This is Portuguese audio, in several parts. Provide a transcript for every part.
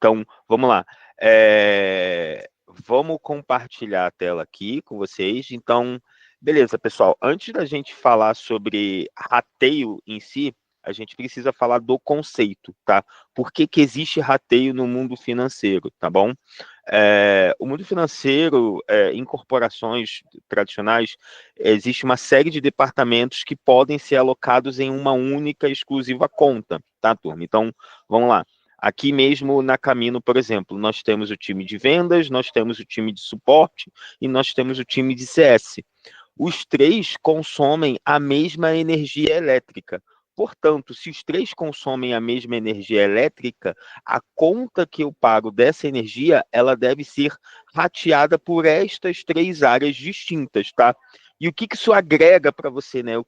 Então, vamos lá. Vamos compartilhar a tela aqui com vocês. Então, beleza, pessoal. Antes da gente falar sobre rateio em si, a gente precisa falar do conceito, tá? Por que que existe rateio no mundo financeiro, tá bom? O mundo financeiro, em corporações tradicionais, existe uma série de departamentos que podem ser alocados em uma única exclusiva conta, tá, turma? Então, vamos lá. Aqui mesmo na Camino, por exemplo, nós temos o time de vendas, nós temos o time de suporte e nós temos o time de CS. Os três consomem a mesma energia elétrica. Portanto, se os três consomem a mesma energia elétrica, a conta que eu pago dessa energia, ela deve ser rateada por estas três áreas distintas, tá? E o que que isso agrega para você, né? O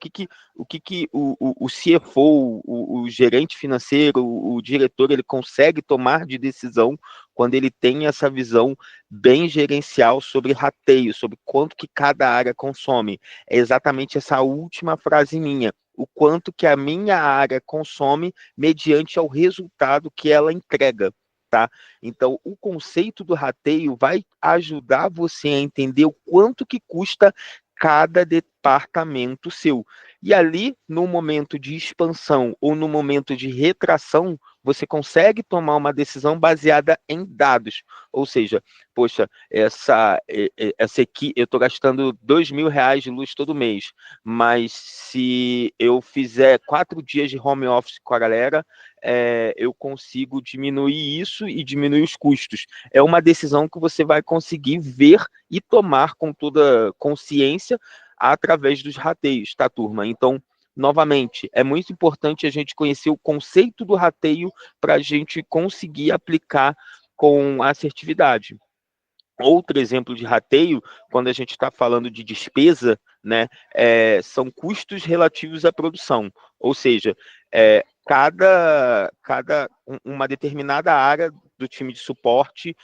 CFO, o gerente financeiro, o diretor, ele consegue tomar de decisão quando ele tem essa visão bem gerencial sobre rateio, sobre quanto que cada área consome. É exatamente essa última frase minha. O quanto que a minha área consome mediante ao resultado que ela entrega, tá? Então, o conceito do rateio vai ajudar você a entender o quanto que custa cada departamento seu. E ali, no momento de expansão ou no momento de retração, você consegue tomar uma decisão baseada em dados. Ou seja, poxa, essa aqui, eu estou gastando R$ 2.000 de luz todo mês, mas se eu fizer 4 dias de home office com a galera, eu consigo diminuir isso e diminuir os custos. É uma decisão que você vai conseguir ver e tomar com toda consciência através dos rateios, tá, turma? Então, novamente, é muito importante a gente conhecer o conceito do rateio para a gente conseguir aplicar com assertividade. Outro exemplo de rateio, quando a gente está falando de despesa, né, são custos relativos à produção, ou seja, uma determinada área do time de suporte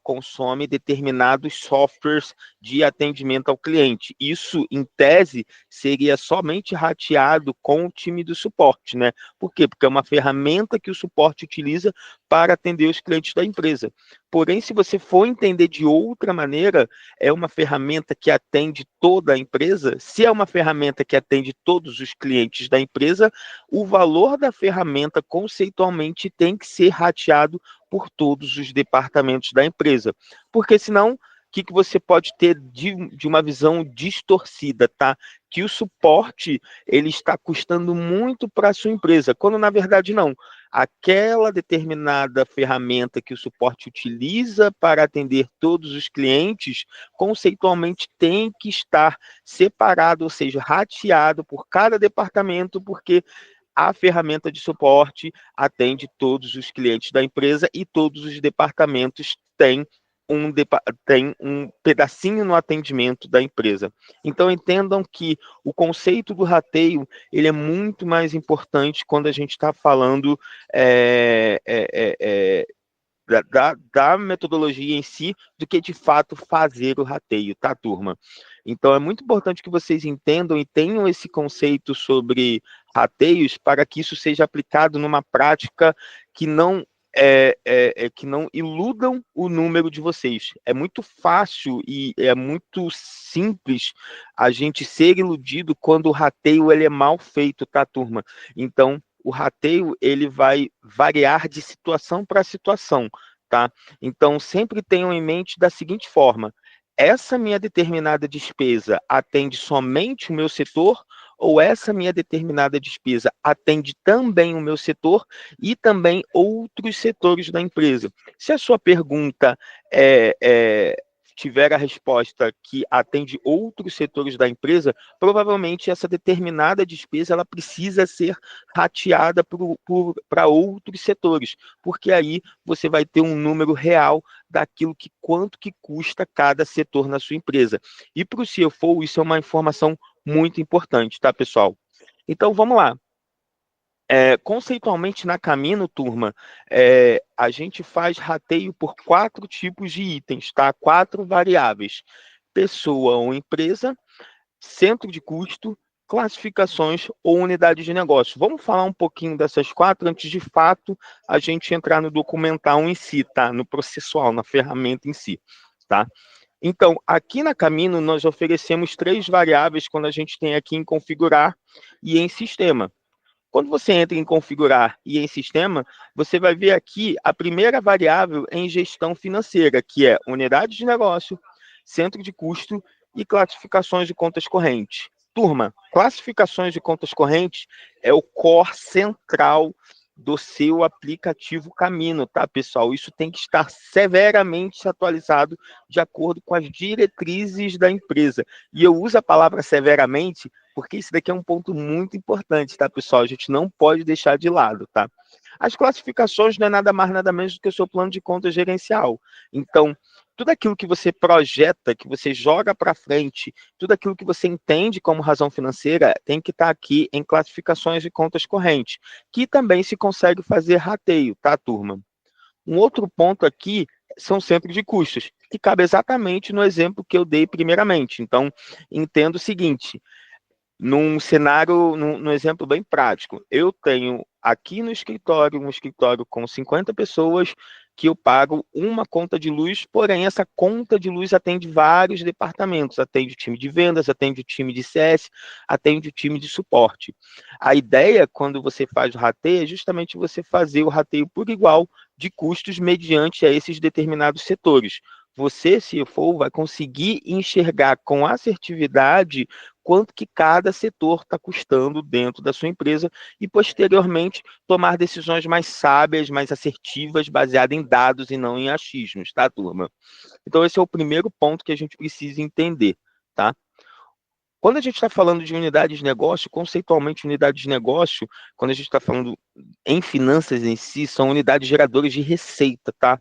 consome determinados softwares de atendimento ao cliente. Isso, em tese, seria somente rateado com o time do suporte, né? Por quê? Porque é uma ferramenta que o suporte utiliza para atender os clientes da empresa. Porém, se você for entender de outra maneira, é uma ferramenta que atende toda a empresa. Se é uma ferramenta que atende todos os clientes da empresa, o valor da ferramenta conceitualmente tem que ser rateado por todos os departamentos da empresa. Porque senão, o que você pode ter de uma visão distorcida, tá? Que o suporte ele está custando muito para a sua empresa, quando na verdade não. Aquela determinada ferramenta que o suporte utiliza para atender todos os clientes, conceitualmente tem que estar separado, ou seja, rateado por cada departamento, porque a ferramenta de suporte atende todos os clientes da empresa e todos os departamentos têm um pedacinho no atendimento da empresa. Então, entendam que o conceito do rateio ele é muito mais importante quando a gente está falando da metodologia em si do que de fato fazer o rateio, tá, turma? Então é muito importante que vocês entendam e tenham esse conceito sobre rateios para que isso seja aplicado numa prática que que não iludam o número de vocês. É muito fácil e é muito simples a gente ser iludido quando o rateio ele é mal feito, tá, turma? Então, o rateio ele vai variar de situação para situação, tá? Então, sempre tenham em mente da seguinte forma: essa minha determinada despesa atende somente o meu setor ou essa minha determinada despesa atende também o meu setor e também outros setores da empresa? Se a sua pergunta tiver a resposta que atende outros setores da empresa, provavelmente essa determinada despesa ela precisa ser rateada para outros setores, porque aí você vai ter um número real daquilo que quanto que custa cada setor na sua empresa. E para o CFO, isso é uma informação muito importante, tá, pessoal? Então, vamos lá. Conceitualmente, na Camino, turma, a gente faz rateio por 4 tipos de itens, tá? 4 variáveis: pessoa ou empresa, centro de custo, classificações ou unidades de negócio. Vamos falar um pouquinho dessas quatro antes de fato a gente entrar no documental em si, tá? No processual, na ferramenta em si, tá? Então, aqui na Camino, nós oferecemos três variáveis quando a gente tem aqui em configurar e em sistema. Quando você entra em configurar e em sistema, você vai ver aqui a primeira variável em gestão financeira, que é unidade de negócio, centro de custo e classificações de contas correntes. Turma, classificações de contas correntes é o core central do seu aplicativo Camino, tá, pessoal? Isso tem que estar severamente atualizado de acordo com as diretrizes da empresa. E eu uso a palavra severamente porque isso daqui é um ponto muito importante, tá, pessoal? A gente não pode deixar de lado, tá? As classificações não é nada mais, nada menos do que o seu plano de conta gerencial. Então, tudo aquilo que você projeta, que você joga para frente, tudo aquilo que você entende como razão financeira, tem que estar aqui em classificações de contas correntes, que também se consegue fazer rateio, tá, turma? Um outro ponto aqui são centros de custos, que cabe exatamente no exemplo que eu dei primeiramente. Então, entendo o seguinte: num cenário, num exemplo bem prático, eu tenho aqui no escritório, um escritório com 50 pessoas, que eu pago uma conta de luz, porém essa conta de luz atende vários departamentos, atende o time de vendas, atende o time de CS, atende o time de suporte. A ideia, quando você faz o rateio, é justamente você fazer o rateio por igual de custos mediante a esses determinados setores. Você, se for, vai conseguir enxergar com assertividade quanto que cada setor está custando dentro da sua empresa e, posteriormente, tomar decisões mais sábias, mais assertivas, baseadas em dados e não em achismos, tá, turma? Então, esse é o primeiro ponto que a gente precisa entender, tá? Quando a gente está falando de unidade de negócio, conceitualmente unidade de negócio, quando a gente está falando em finanças em si, são unidades geradoras de receita, tá?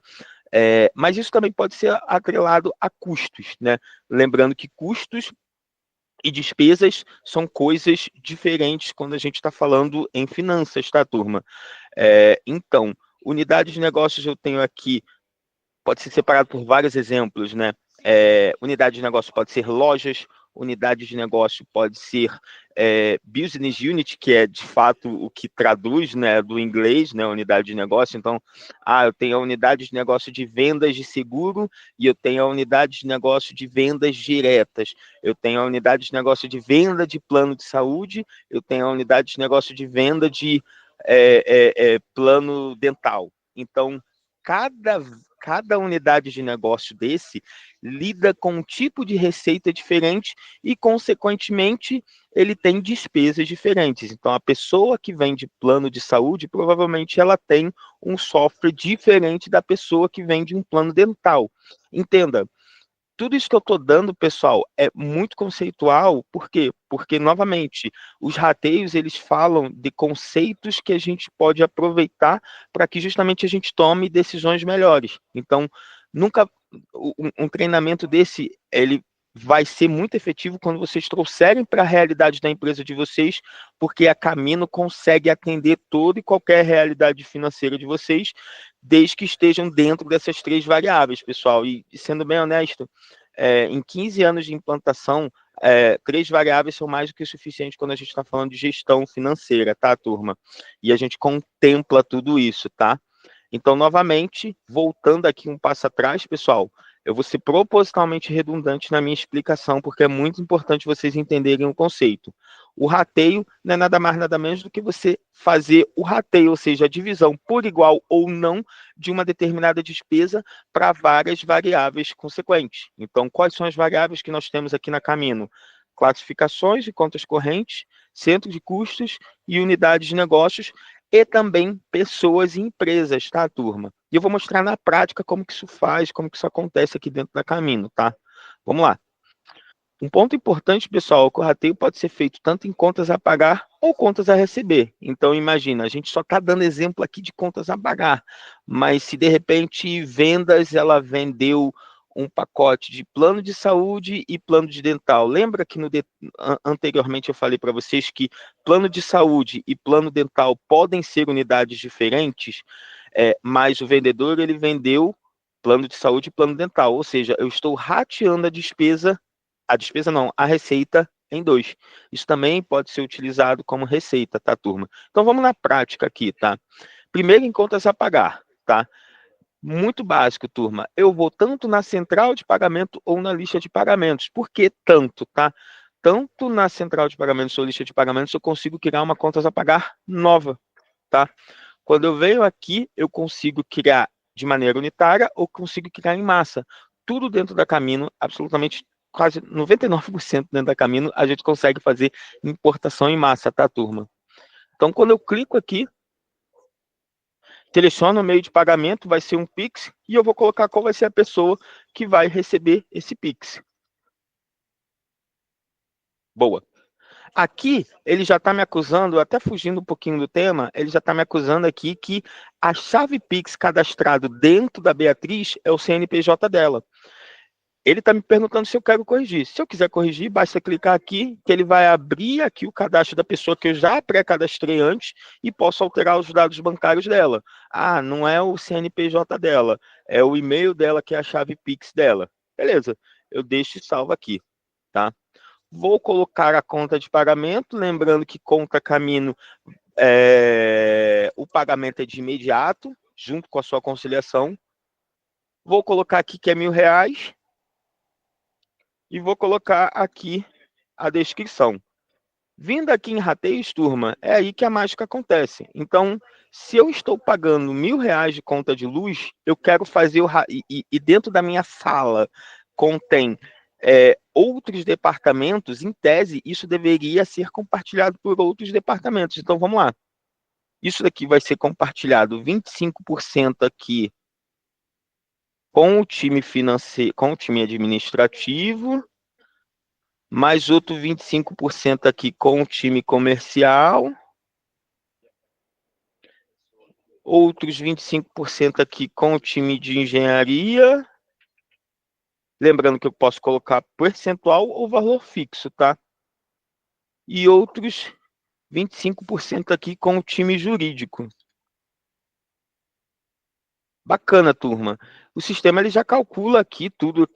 Mas isso também pode ser atrelado a custos, né? Lembrando que custos e despesas são coisas diferentes quando a gente está falando em finanças, tá, turma? Então, unidade de negócios eu tenho aqui, pode ser separado por vários exemplos, né? Unidade de negócio pode ser lojas, unidade de negócio pode ser business unit, que é de fato o que traduz, né, do inglês, né, unidade de negócio. Então, eu tenho a unidade de negócio de vendas de seguro e eu tenho a unidade de negócio de vendas diretas. Eu tenho a unidade de negócio de venda de plano de saúde, eu tenho a unidade de negócio de venda de plano dental. Então, cada unidade de negócio desse lida com um tipo de receita diferente e, consequentemente, ele tem despesas diferentes. Então, a pessoa que vende plano de saúde, provavelmente ela tem um software diferente da pessoa que vende um plano dental. Entenda, tudo isso que eu estou dando, pessoal, é muito conceitual. Por quê? Porque, novamente, os rateios, eles falam de conceitos que a gente pode aproveitar para que justamente a gente tome decisões melhores. Então, nunca um treinamento desse, ele vai ser muito efetivo quando vocês trouxerem para a realidade da empresa de vocês, porque a Camino consegue atender toda e qualquer realidade financeira de vocês, desde que estejam dentro dessas três variáveis, pessoal. E sendo bem honesto, em 15 anos de implantação, três variáveis são mais do que o suficiente quando a gente está falando de gestão financeira, tá, turma? E a gente contempla tudo isso, tá? Então, novamente, voltando aqui um passo atrás, pessoal, eu vou ser propositalmente redundante na minha explicação, porque é muito importante vocês entenderem o conceito. O rateio não é nada mais, nada menos do que você fazer o rateio, ou seja, a divisão por igual ou não de uma determinada despesa para várias variáveis consequentes. Então, quais são as variáveis que nós temos aqui na Camino? Classificações de contas correntes, centro de custos e unidades de negócios, e também pessoas e empresas, tá, turma? E eu vou mostrar na prática como que isso faz, como que isso acontece aqui dentro da Camino, tá? Vamos lá. Um ponto importante, pessoal, é que o rateio pode ser feito tanto em contas a pagar ou contas a receber. Então, imagina, a gente só está dando exemplo aqui de contas a pagar, mas se de repente vendas, ela vendeu um pacote de plano de saúde e plano de dental. Lembra que anteriormente eu falei para vocês que plano de saúde e plano dental podem ser unidades diferentes, mas o vendedor, ele vendeu plano de saúde e plano dental, ou seja, eu estou rateando a despesa não, a receita em 2. Isso também pode ser utilizado como receita, tá, turma? Então, vamos na prática aqui, tá? Primeiro, em contas a pagar, tá? Muito básico, turma. Eu vou tanto na central de pagamento ou na lista de pagamentos. Por que tanto, tá? Tanto na central de pagamentos ou lista de pagamentos, eu consigo criar uma contas a pagar nova, tá? Quando eu venho aqui, eu consigo criar de maneira unitária ou consigo criar em massa. Tudo dentro da Camino, absolutamente quase 99% dentro da Camino, a gente consegue fazer importação em massa, tá, turma? Então, quando eu clico aqui, seleciono o meio de pagamento, vai ser um Pix, e eu vou colocar qual vai ser a pessoa que vai receber esse Pix. Boa. Aqui, ele já está me acusando, até fugindo um pouquinho do tema, ele já está me acusando aqui que a chave Pix cadastrado dentro da Beatriz é o CNPJ dela. Ele está me perguntando se eu quero corrigir. Se eu quiser corrigir, basta clicar aqui, que ele vai abrir aqui o cadastro da pessoa que eu já pré-cadastrei antes e posso alterar os dados bancários dela. Ah, não é o CNPJ dela, é o e-mail dela que é a chave Pix dela. Beleza, eu deixo salvo aqui, tá? Vou colocar a conta de pagamento, lembrando que conta Camino, o pagamento é de imediato, junto com a sua conciliação. Vou colocar aqui que é R$ 1.000 e vou colocar aqui a descrição. Vindo aqui em rateios, turma, é aí que a mágica acontece. Então, se eu estou pagando R$ 1.000 de conta de luz, eu quero fazer e dentro da minha sala contém outros departamentos, em tese, isso deveria ser compartilhado por outros departamentos. Então, vamos lá. Isso daqui vai ser compartilhado 25% aqui com o time financeiro, com o time administrativo, mais outro 25% aqui com o time comercial, outros 25% aqui com o time de engenharia. Lembrando que eu posso colocar percentual ou valor fixo, tá? E outros 25% aqui com o time jurídico. Bacana, turma. O sistema ele já calcula aqui tudo,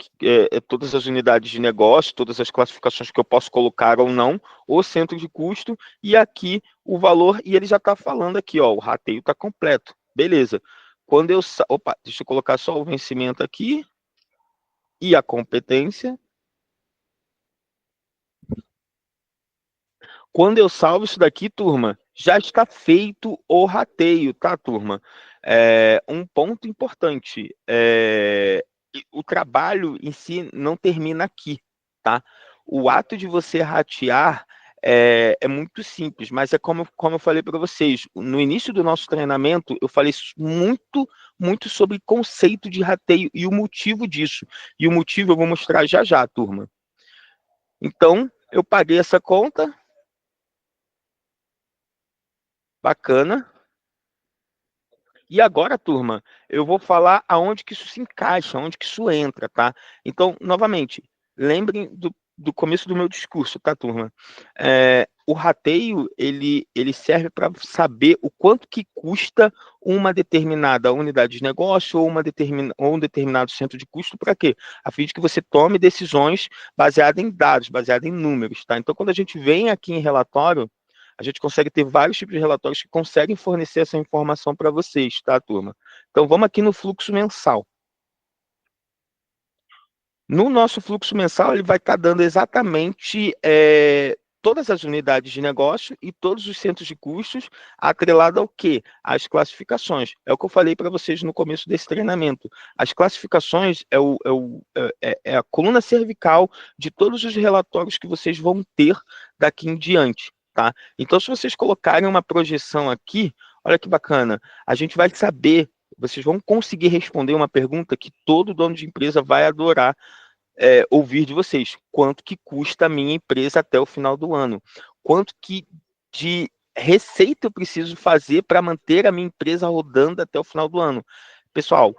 todas as unidades de negócio, todas as classificações que eu posso colocar ou não, o centro de custo, e aqui o valor, e ele já está falando aqui, ó, o rateio está completo. Beleza. Quando eu... Opa, deixa eu colocar só o vencimento aqui e a competência. Quando eu salvo isso daqui, turma, já está feito o rateio, tá, turma? Um ponto importante, o trabalho em si não termina aqui, tá? O ato de você ratear é muito simples, mas é como eu falei para vocês, no início do nosso treinamento, eu falei muito sobre conceito de rateio e o motivo disso. E o motivo eu vou mostrar já já, turma. Então, eu paguei essa conta. Bacana. E agora, turma, eu vou falar aonde que isso se encaixa, aonde que isso entra, tá? Então, novamente, lembrem do começo do meu discurso, tá, turma? O rateio, ele serve para saber o quanto que custa uma determinada unidade de negócio ou um determinado centro de custo, para quê? A fim de que você tome decisões baseadas em dados, baseadas em números, tá? Então, quando a gente vem aqui em relatório, a gente consegue ter vários tipos de relatórios que conseguem fornecer essa informação para vocês, tá, turma? Então, vamos aqui no fluxo mensal. No nosso fluxo mensal, ele vai estar dando exatamente todas as unidades de negócio e todos os centros de custos, atrelado ao quê? Às classificações. É o que eu falei para vocês no começo desse treinamento. As classificações é a coluna cervical de todos os relatórios que vocês vão ter daqui em diante. Tá? Então, se vocês colocarem uma projeção aqui, olha que bacana, a gente vai saber, vocês vão conseguir responder uma pergunta que todo dono de empresa vai adorar ouvir de vocês. Quanto que custa a minha empresa até o final do ano? Quanto que de receita eu preciso fazer para manter a minha empresa rodando até o final do ano? Pessoal,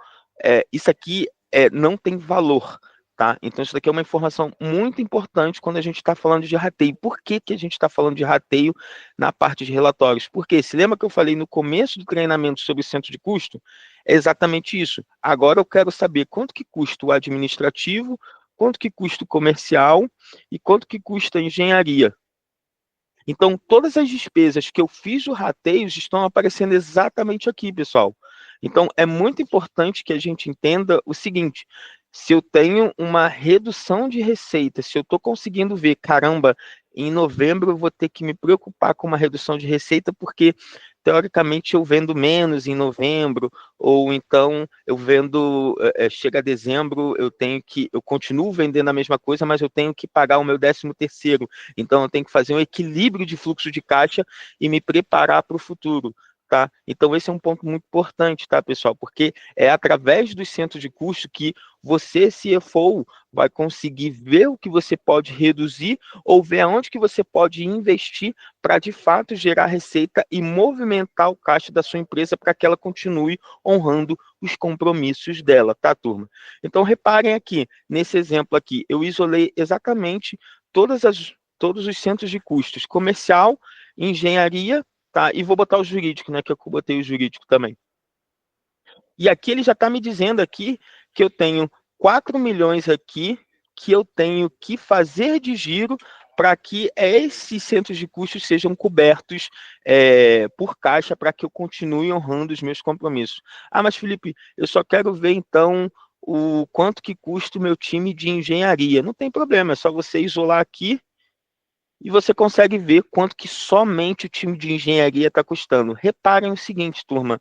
isso aqui não tem valor. Tá? Então, isso daqui é uma informação muito importante quando a gente está falando de rateio. Por que a gente está falando de rateio na parte de relatórios? Porque se lembra que eu falei no começo do treinamento sobre o centro de custo? É exatamente isso. Agora eu quero saber quanto que custa o administrativo, quanto que custa o comercial e quanto que custa a engenharia. Então, todas as despesas que eu fiz o rateio estão aparecendo exatamente aqui, pessoal. Então, é muito importante que a gente entenda o seguinte: se eu tenho uma redução de receita, se eu estou conseguindo ver, caramba, em novembro eu vou ter que me preocupar com uma redução de receita, porque teoricamente eu vendo menos em novembro, ou então eu vendo, chega dezembro, eu continuo vendendo a mesma coisa, mas eu tenho que pagar o meu 13º, então eu tenho que fazer um equilíbrio de fluxo de caixa e me preparar para o futuro. Tá? Então, esse é um ponto muito importante, tá, pessoal? Porque é através dos centros de custo que você, CFO, vai conseguir ver o que você pode reduzir ou ver aonde que você pode investir para, de fato, gerar receita e movimentar o caixa da sua empresa para que ela continue honrando os compromissos dela, tá, turma? Então, reparem aqui, nesse exemplo aqui, eu isolei exatamente todos os centros de custos: comercial, engenharia, tá? E vou botar o jurídico, né? Que eu botei o jurídico também. E aqui ele já está me dizendo aqui que eu tenho 4 milhões aqui que eu tenho que fazer de giro para que esses centros de custos sejam cobertos por caixa para que eu continue honrando os meus compromissos. Ah, mas Felipe, eu só quero ver então o quanto que custa o meu time de engenharia. Não tem problema, é só você isolar aqui e você consegue ver quanto que somente o time de engenharia está custando. Reparem o seguinte, turma,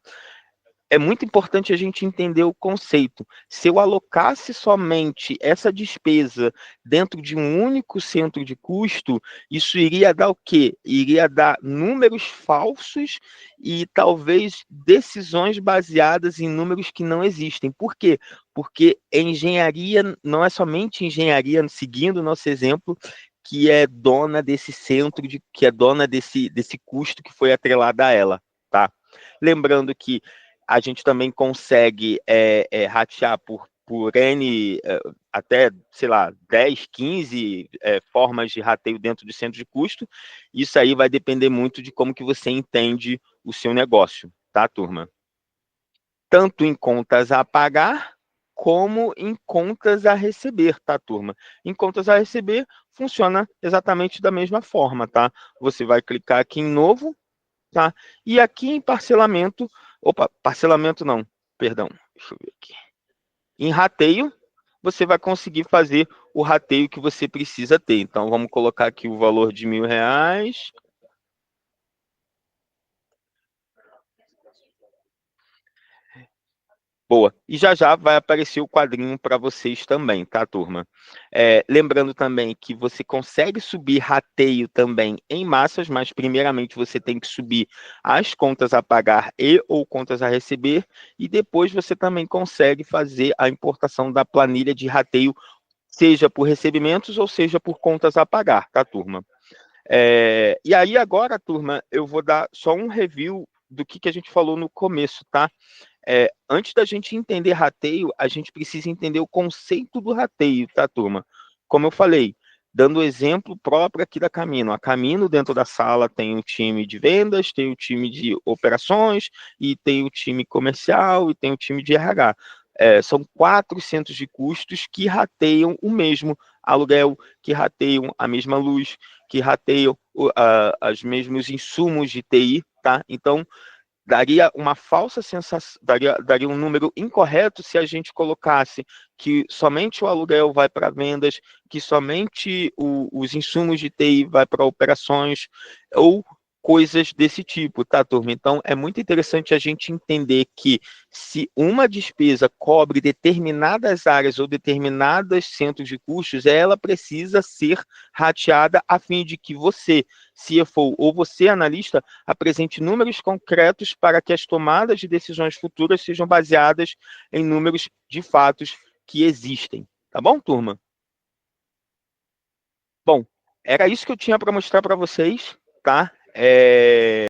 é muito importante a gente entender o conceito. Se eu alocasse somente essa despesa dentro de um único centro de custo, isso iria dar o quê? Iria dar números falsos e talvez decisões baseadas em números que não existem. Por quê? Porque engenharia não é somente engenharia, seguindo o nosso exemplo, que é dona desse centro, que é dona desse custo que foi atrelado a ela, tá? Lembrando que a gente também consegue ratear por N, até, sei lá, 10, 15 formas de rateio dentro do centro de custo. Isso aí vai depender muito de como que você entende o seu negócio, tá, turma? Tanto em contas a pagar, como em contas a receber, tá, turma? Em contas a receber, funciona exatamente da mesma forma, tá? Você vai clicar aqui em novo, tá? E aqui em parcelamento, parcelamento não, perdão, deixa eu ver aqui. Em rateio, você vai conseguir fazer o rateio que você precisa ter. Então, vamos colocar aqui o valor de R$ 1.000. Boa. E já já vai aparecer o quadrinho para vocês também, tá, turma? Lembrando também que você consegue subir rateio também em massas, mas primeiramente você tem que subir as contas a pagar e ou contas a receber, e depois você também consegue fazer a importação da planilha de rateio, seja por recebimentos ou seja por contas a pagar, tá, turma? E aí agora, turma, eu vou dar só um review do que a gente falou no começo, tá? Antes da gente entender rateio, a gente precisa entender o conceito do rateio, tá, turma? Como eu falei, dando o exemplo próprio aqui da Camino. A Camino, dentro da sala, tem o time de vendas, tem o time de operações, e tem o time comercial, e tem o time de RH. São 4 centros de custos que rateiam o mesmo aluguel, que rateiam a mesma luz, que rateiam os mesmos insumos de TI, tá? Então, daria uma falsa sensação, daria um número incorreto se a gente colocasse que somente o aluguel vai para vendas, que somente os insumos de TI vai para operações, ou coisas desse tipo, tá, turma? Então, é muito interessante a gente entender que se uma despesa cobre determinadas áreas ou determinados centros de custos, ela precisa ser rateada a fim de que você, CFO, ou você, analista, apresente números concretos para que as tomadas de decisões futuras sejam baseadas em números de fatos que existem. Tá bom, turma? Bom, era isso que eu tinha para mostrar para vocês, tá?